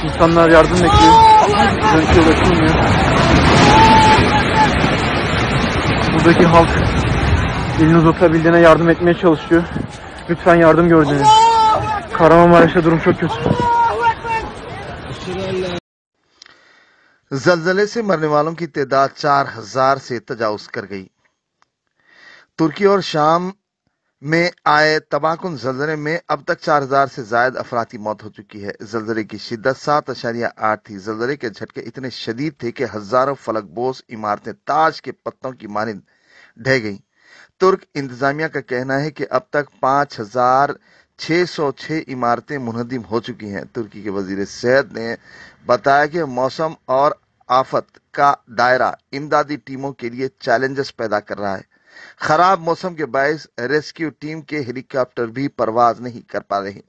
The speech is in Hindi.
İnsanlar yardım bekliyor. Dönüşe ulaşılmıyor. Buradaki halk elini uzatabildiğine yardım etmeye çalışıyor. Lütfen yardım gördünüz. Kahramanmaraş'ta durum çok kötü. जलजले से मरने वालों की तादाद 4000 से तजावुज कर गई। तुर्की और शाम में आए तबाहकुन जलजले में अब तक 4000 से ज्यादा अफराद की मौत हो चुकी है। जलजले की शिद्दत 7.8 थी। जलजले के झटके इतने शदीद थे कि हजारों फलकबोस इमारतें ताज के पत्तों की मानिंद ढह गईं। तुर्क इंतजामिया का कहना है कि अब तक 5606 इमारतें मुनहदिम हो चुकी हैं। तुर्की के वजीर सेहत ने बताया कि मौसम और आफत का दायरा इमदादी टीमों के लिए चैलेंजेस पैदा कर रहा है। खराब मौसम के बायस रेस्क्यू टीम के हेलीकॉप्टर भी परवाज नहीं कर पा रहे।